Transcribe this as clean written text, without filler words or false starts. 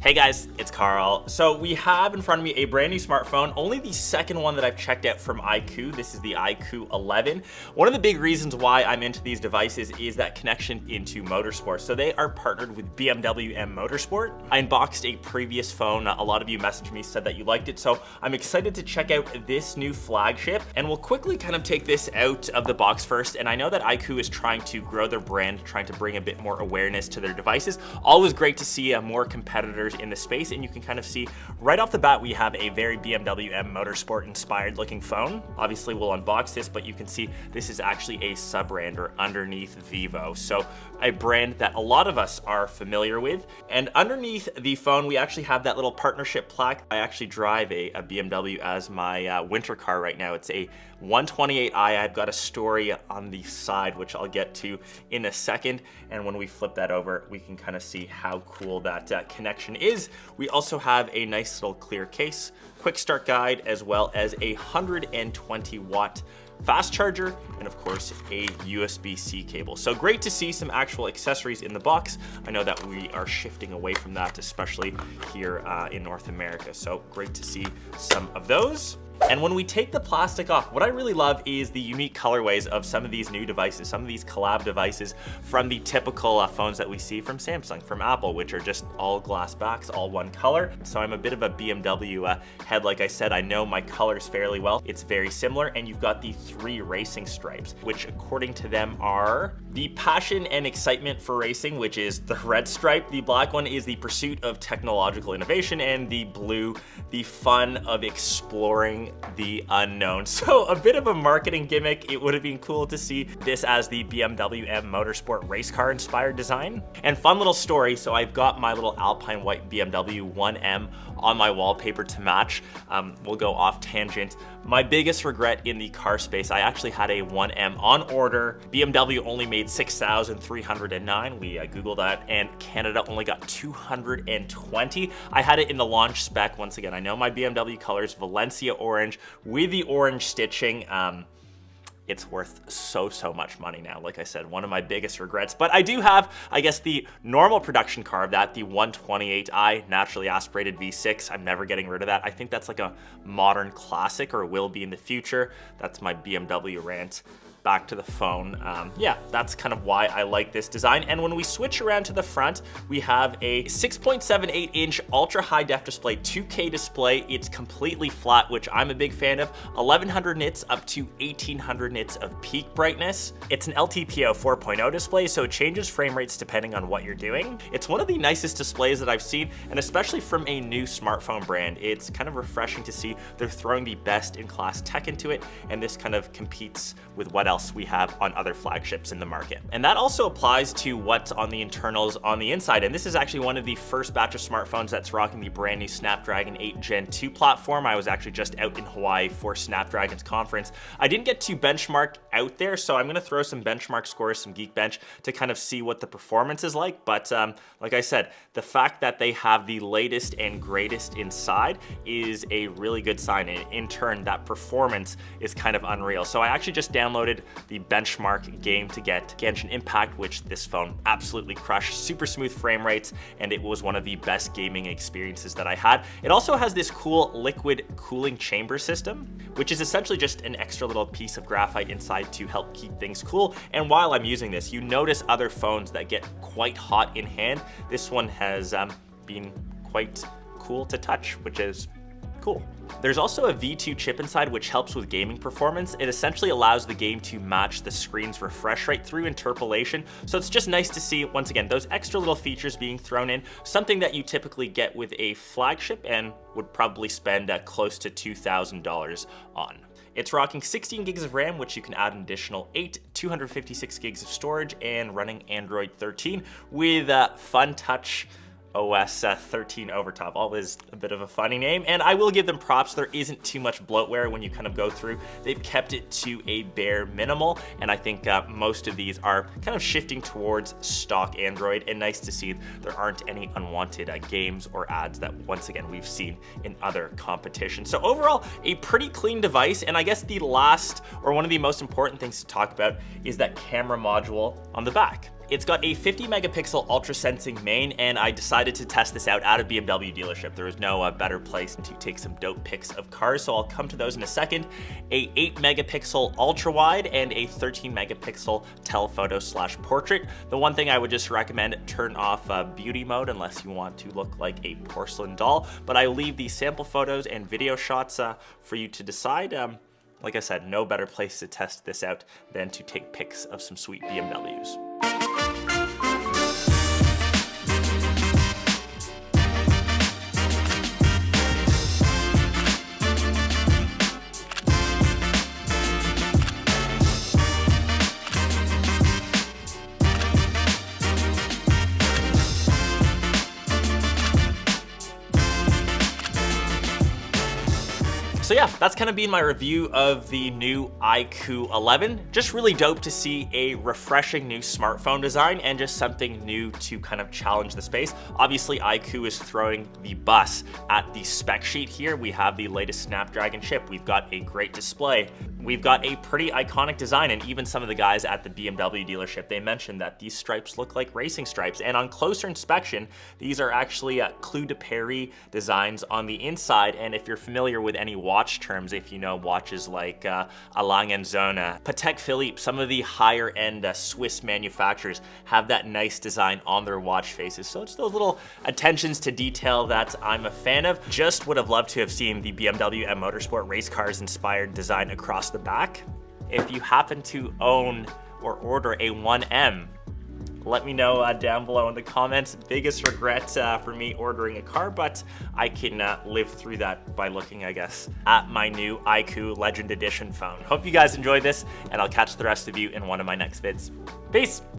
Hey guys, it's Carl. So we have in front of me a brand new smartphone, only the second one that I've checked out from iqoo. This is the iqoo 11. One of the big reasons why I'm into these devices is that connection into motorsport. So they are partnered with Bmw Motorsport. I unboxed a previous phone. A lot of you messaged me, said that you liked it. So I'm excited to check out this new flagship, and we'll quickly kind of take this out of the box first. And I know that iqoo is trying to grow their brand, trying to bring a bit more awareness to their devices. Always great to see more competitors in the space, and you can kind of see right off the bat we have a very Bmw Motorsport inspired looking phone. Obviously we'll unbox this, but you can see this is actually a sub-brand or underneath Vivo, so a brand that a lot of us are familiar with. And underneath the phone we actually have that little partnership plaque. I actually drive a BMW as my winter car right now. It's a 128i. I've got a story on the side which I'll get to in a second, and when we flip that over we can kind of see how cool that connection is. We also have a nice little clear case, quick start guide, as well as a 120 watt fast charger, and of course a USB-C cable. So great to see some actual accessories in the box. I know that we are shifting away from that, especially here in North America. So great to see some of those. And when we take the plastic off, what I really love is the unique colorways of some of these new devices, some of these collab devices from the typical phones that we see from Samsung, from Apple, which are just all glass backs, all one color. So I'm a bit of a BMW head. Like I said, I know my colors fairly well. It's very similar, and you've got the 3 racing stripes, which according to them are the passion and excitement for racing, which is the red stripe. The black one is the pursuit of technological innovation, and the blue, the fun of exploring the unknown. So a bit of a marketing gimmick. It would have been cool to see this as the BMW Motorsport race car inspired design. And fun little story, so I've got my little Alpine white BMW 1M on my wallpaper to match. We'll go off tangent. My biggest regret in the car space, I actually had a 1M on order. BMW only made 6,309. We Googled that, and Canada only got 220. I had it in the launch spec. Once again, I know my BMW colors, Valencia orange with the orange stitching. It's worth so much money now. Like I said, one of my biggest regrets. But I do have, I guess, the normal production car of that, the 128i naturally aspirated V6. I'm never getting rid of that. I think that's like a modern classic, or will be in the future. That's my BMW rant. Back to the phone. Yeah, that's kind of why I like this design. And when we switch around to the front, we have a 6.78 inch ultra high def display, 2K display. It's completely flat, which I'm a big fan of. 1100 nits up to 1800 nits of peak brightness. It's an LTPO 4.0 display, so it changes frame rates depending on what you're doing. It's one of the nicest displays that I've seen, and especially from a new smartphone brand. It's kind of refreshing to see they're throwing the best in class tech into it, and this kind of competes with what else we have on other flagships in the market. And that also applies to what's on the internals on the inside. And this is actually one of the first batch of smartphones that's rocking the brand new Snapdragon 8 Gen 2 platform. I was actually just out in Hawaii for Snapdragon's conference. I didn't get to benchmark out there, so I'm gonna throw some benchmark scores, some Geekbench, to kind of see what the performance is like. But like I said, the fact that they have the latest and greatest inside is a really good sign. And in turn, that performance is kind of unreal. So I actually just downloaded the benchmark game to get Genshin Impact, which this phone absolutely crushed. Super smooth frame rates, and it was one of the best gaming experiences that I had. It also has this cool liquid cooling chamber system, which is essentially just an extra little piece of graphite inside to help keep things cool. And while I'm using this, you notice other phones that get quite hot in hand. This one has been quite cool to touch, which is cool. There's also a V2 chip inside, which helps with gaming performance. It essentially allows the game to match the screen's refresh rate through interpolation. So it's just nice to see, once again, those extra little features being thrown in, something that you typically get with a flagship and would probably spend close to $2,000 on. It's rocking 16 gigs of RAM, which you can add an additional 8, 256 gigs of storage, and running Android 13 with Fun Touch OS 13 Overtop. Always a bit of a funny name, and I will give them props. There isn't too much bloatware when you kind of go through. They've kept it to a bare minimal, and I think most of these are kind of shifting towards stock Android, and nice to see there aren't any unwanted games or ads that, once again, we've seen in other competitions. So overall, a pretty clean device, and I guess the last, or one of the most important things to talk about, is that camera module on the back. It's got a 50 megapixel ultra sensing main, and I decided to test this out at a BMW dealership. There was no better place to take some dope pics of cars, so I'll come to those in a second. A 8 megapixel ultra wide and a 13 megapixel telephoto slash portrait. The one thing I would just recommend, turn off beauty mode unless you want to look like a porcelain doll, but I leave the sample photos and video shots for you to decide. Like I said, no better place to test this out than to take pics of some sweet BMWs. So yeah, that's kind of been my review of the new iQOO 11. Just really dope to see a refreshing new smartphone design and just something new to kind of challenge the space. Obviously, iQOO is throwing the bus at the spec sheet here. We have the latest Snapdragon chip. We've got a great display. We've got a pretty iconic design, and even some of the guys at the BMW dealership, they mentioned that these stripes look like racing stripes. And on closer inspection, these are actually Clou de Paris designs on the inside. And if you're familiar with any watch terms, if you know watches like A. Lange & Söhne, Patek Philippe, some of the higher end Swiss manufacturers have that nice design on their watch faces. So it's those little attentions to detail that I'm a fan of. Just would have loved to have seen the BMW M Motorsport race cars inspired design across the back. If you happen to own or order a 1M, let me know down below in the comments. Biggest regret for me ordering a car, but I can live through that by looking, I guess, at my new iQOO Legend Edition phone. Hope you guys enjoyed this, and I'll catch the rest of you in one of my next vids. Peace!